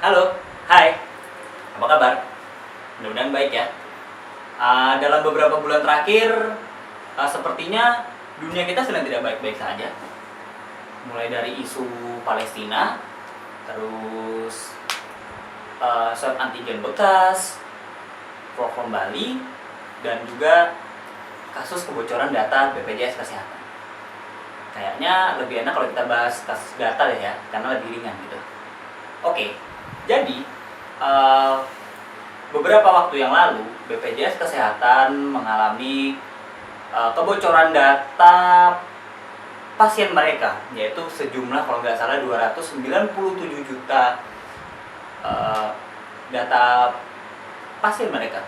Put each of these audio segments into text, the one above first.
Halo, hai, apa kabar? Mudah-mudahan baik ya. Dalam beberapa bulan terakhir, sepertinya dunia kita sedang tidak baik-baik saja. Mulai dari isu Palestina, terus swab antigen bekas, work from Bali, dan juga kasus kebocoran data BPJS Kesehatan. Kayaknya lebih enak kalau kita bahas kasus data deh ya, karena lebih ringan gitu. Oke, jadi beberapa waktu yang lalu BPJS Kesehatan mengalami kebocoran data pasien mereka, yaitu sejumlah kalau nggak salah 297 juta data pasien mereka.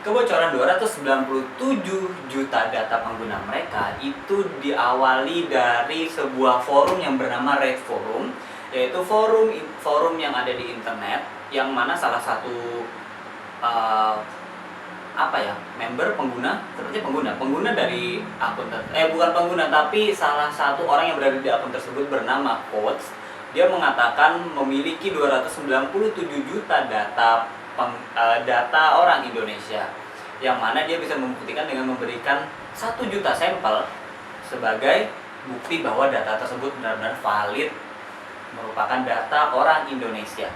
Kebocoran 297 juta data pengguna mereka itu diawali dari sebuah forum yang bernama Red Forum, yaitu forum yang ada di internet, yang mana salah satu member pengguna dari akun bukan pengguna, tapi salah satu orang yang berada di akun tersebut bernama Coach. Dia mengatakan memiliki 297 juta data orang Indonesia, yang mana dia bisa membuktikan dengan memberikan 1 juta sampel sebagai bukti bahwa data tersebut benar-benar valid, merupakan data orang Indonesia.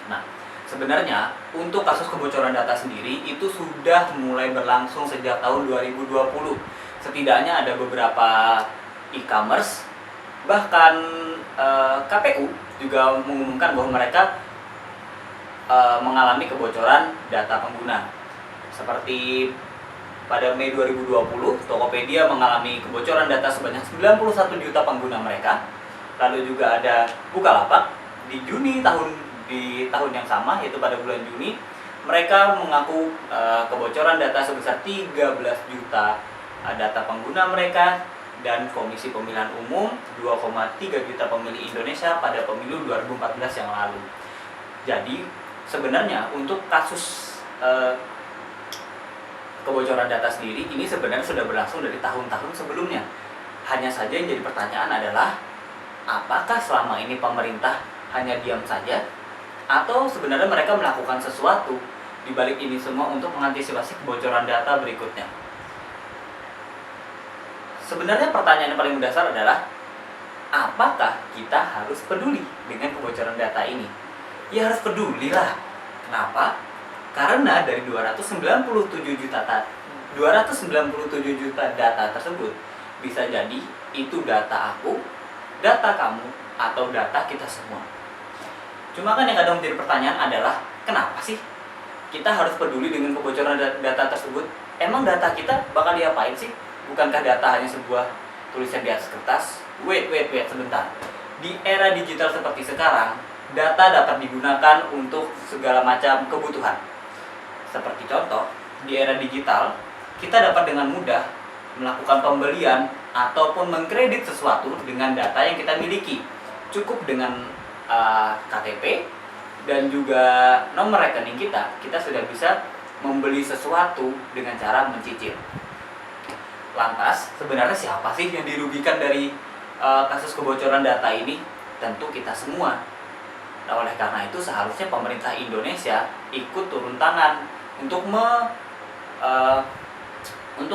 Nah, sebenarnya untuk kasus kebocoran data sendiri itu sudah mulai berlangsung sejak tahun 2020. Setidaknya ada beberapa e-commerce, bahkan KPU juga mengumumkan bahwa mereka mengalami kebocoran data pengguna. Seperti pada Mei 2020, Tokopedia mengalami kebocoran data sebanyak 91 juta pengguna mereka. Lalu juga ada Bukalapak di tahun yang sama, yaitu pada bulan Juni, mereka mengaku kebocoran data sebesar 13 juta data pengguna mereka, dan Komisi Pemilihan Umum 2,3 juta pemilih Indonesia pada pemilu 2014 yang lalu. Jadi sebenarnya untuk kasus kebocoran data sendiri ini sebenarnya sudah berlangsung dari tahun-tahun sebelumnya. Hanya saja yang jadi pertanyaan adalah, apakah selama ini pemerintah hanya diam saja, atau sebenarnya mereka melakukan sesuatu di balik ini semua untuk mengantisipasi kebocoran data berikutnya? Sebenarnya pertanyaan yang paling mendasar adalah, apakah kita harus peduli dengan kebocoran data ini? Ya harus peduli lah. Kenapa? Karena dari 297 juta data tersebut, bisa jadi itu data aku, data kamu, atau data kita semua. Cuma kan yang kadang menjadi pertanyaan adalah, kenapa sih kita harus peduli dengan kebocoran data tersebut? Emang data kita bakal diapain sih? Bukankah data hanya sebuah tulisan di atas kertas? Wait sebentar. Di era digital seperti sekarang, data dapat digunakan untuk segala macam kebutuhan. Seperti contoh, di era digital, kita dapat dengan mudah melakukan pembelian ataupun mengkredit sesuatu dengan data yang kita miliki. Cukup dengan KTP dan juga nomor rekening kita sudah bisa membeli sesuatu dengan cara mencicil. Lantas, sebenarnya siapa sih yang dirugikan dari kasus kebocoran data ini? Tentu kita semua. Nah, oleh karena itu seharusnya pemerintah Indonesia ikut turun tangan untuk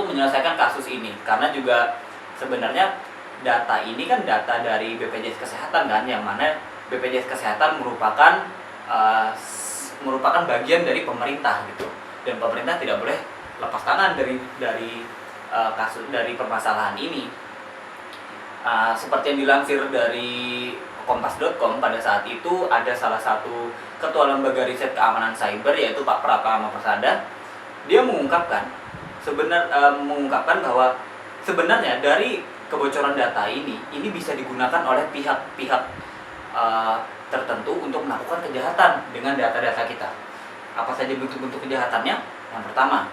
menyelesaikan kasus ini, karena juga sebenarnya data ini kan data dari BPJS Kesehatan kan, yang mana BPJS Kesehatan merupakan bagian dari pemerintah gitu, dan pemerintah tidak boleh lepas tangan dari permasalahan ini. Seperti yang dilansir dari kompas.com, pada saat itu ada salah satu ketua lembaga riset keamanan cyber, yaitu Pak Pratama Persada. Dia mengungkapkan bahwa sebenarnya dari kebocoran data ini bisa digunakan oleh pihak-pihak tertentu untuk melakukan kejahatan dengan data-data kita. Apa saja bentuk-bentuk kejahatannya? Yang pertama,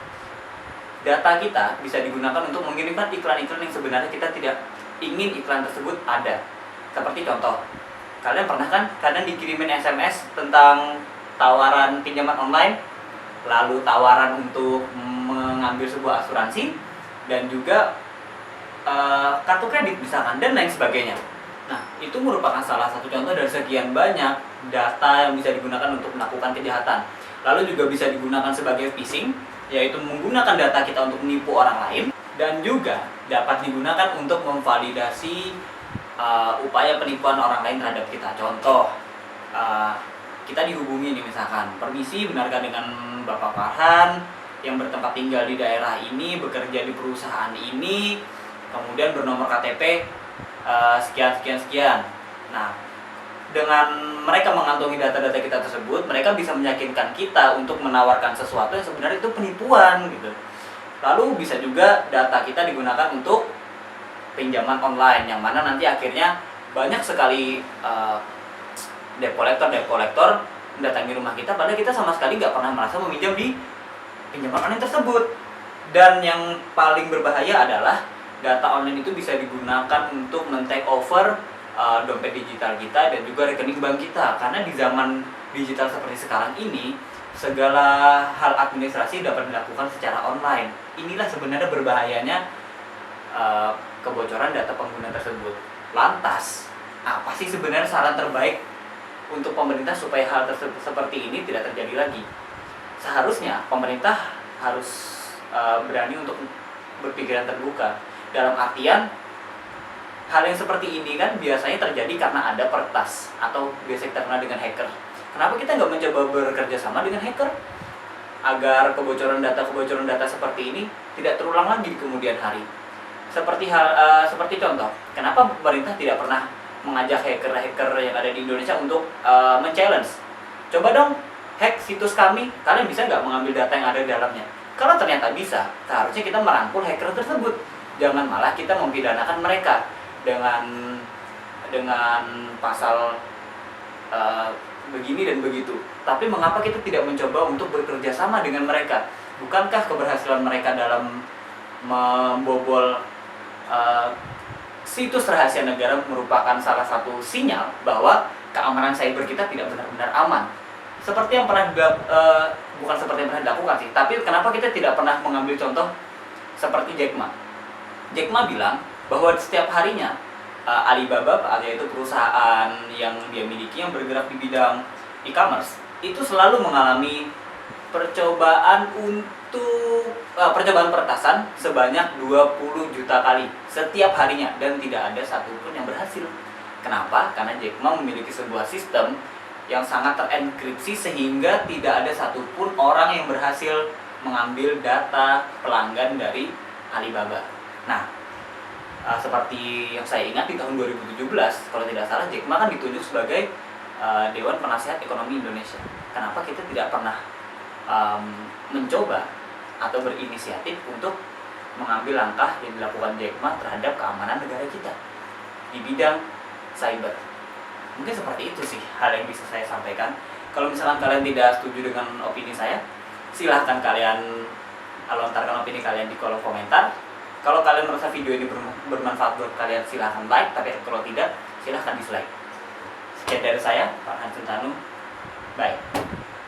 data kita bisa digunakan untuk mengirimkan iklan-iklan yang sebenarnya kita tidak ingin iklan tersebut ada. Seperti contoh, kalian pernah kan dikirimin SMS tentang tawaran pinjaman online, lalu tawaran untuk mengambil sebuah asuransi, dan juga kartu kredit misalkan, dan lain sebagainya. Nah, itu merupakan salah satu contoh dari sekian banyak data yang bisa digunakan untuk melakukan kejahatan. Lalu juga bisa digunakan sebagai phishing, yaitu menggunakan data kita untuk menipu orang lain, dan juga dapat digunakan untuk memvalidasi upaya penipuan orang lain terhadap kita. Contoh, kita dihubungi nih misalkan, permisi, benarkah dengan Bapak Farhan yang bertempat tinggal di daerah ini, bekerja di perusahaan ini, kemudian bernomor KTP sekian. Nah, dengan mereka mengantongi data-data kita tersebut, mereka bisa meyakinkan kita untuk menawarkan sesuatu yang sebenarnya itu penipuan gitu. Lalu bisa juga data kita digunakan untuk pinjaman online, yang mana nanti akhirnya banyak sekali debt collector mendatangi rumah kita, padahal kita sama sekali nggak pernah merasa meminjam di pinjaman online tersebut. Dan yang paling berbahaya adalah data online itu bisa digunakan untuk men-take over dompet digital kita dan juga rekening bank kita. Karena di zaman digital seperti sekarang ini, segala hal administrasi dapat dilakukan secara online. Inilah sebenarnya berbahayanya kebocoran data pengguna tersebut. Lantas, apa sih sebenarnya saran terbaik untuk pemerintah supaya hal tersebut seperti ini tidak terjadi lagi? Seharusnya pemerintah harus berani untuk berpikiran terbuka. Dalam artian, hal yang seperti ini kan biasanya terjadi karena ada peretas atau biasa kita kenal dengan hacker. Kenapa kita nggak mencoba bekerja sama dengan hacker agar kebocoran data seperti ini tidak terulang lagi di kemudian hari? Seperti contoh, kenapa pemerintah tidak pernah mengajak hacker-hacker yang ada di Indonesia untuk men-challenge? Coba dong hack situs kami, kalian bisa nggak mengambil data yang ada di dalamnya? Kalau ternyata bisa, seharusnya kita merangkul hacker tersebut. Jangan malah kita mempidanakan mereka dengan pasal begini dan begitu. Tapi mengapa kita tidak mencoba untuk bekerja sama dengan mereka? Bukankah keberhasilan mereka dalam membobol situs rahasia negara merupakan salah satu sinyal bahwa keamanan cyber kita tidak benar-benar aman? Seperti yang pernah bukan seperti yang pernah dilakukan sih, tapi kenapa kita tidak pernah mengambil contoh seperti Jack Ma? Jack Ma bilang bahwa setiap harinya Alibaba, yaitu perusahaan yang dia miliki yang bergerak di bidang e-commerce, itu selalu mengalami percobaan peretasan sebanyak 20 juta kali setiap harinya, dan tidak ada satupun yang berhasil. Kenapa? Karena Jack Ma memiliki sebuah sistem yang sangat terenkripsi sehingga tidak ada satupun orang yang berhasil mengambil data pelanggan dari Alibaba. Nah, seperti yang saya ingat di tahun 2017, kalau tidak salah, Jack Ma kan ditunjuk sebagai Dewan Penasehat Ekonomi Indonesia. Kenapa kita tidak pernah mencoba atau berinisiatif untuk mengambil langkah yang dilakukan Jack Ma terhadap keamanan negara kita di bidang cyber? Mungkin seperti itu sih hal yang bisa saya sampaikan. Kalau misalkan kalian tidak setuju dengan opini saya, silahkan kalian lontarkan opini kalian di kolom komentar. Kalau kalian merasa video ini bermanfaat buat kalian, silahkan like. Tapi kalau tidak, silahkan dislike. Sekian dari saya, Farhan Suntanu. Bye.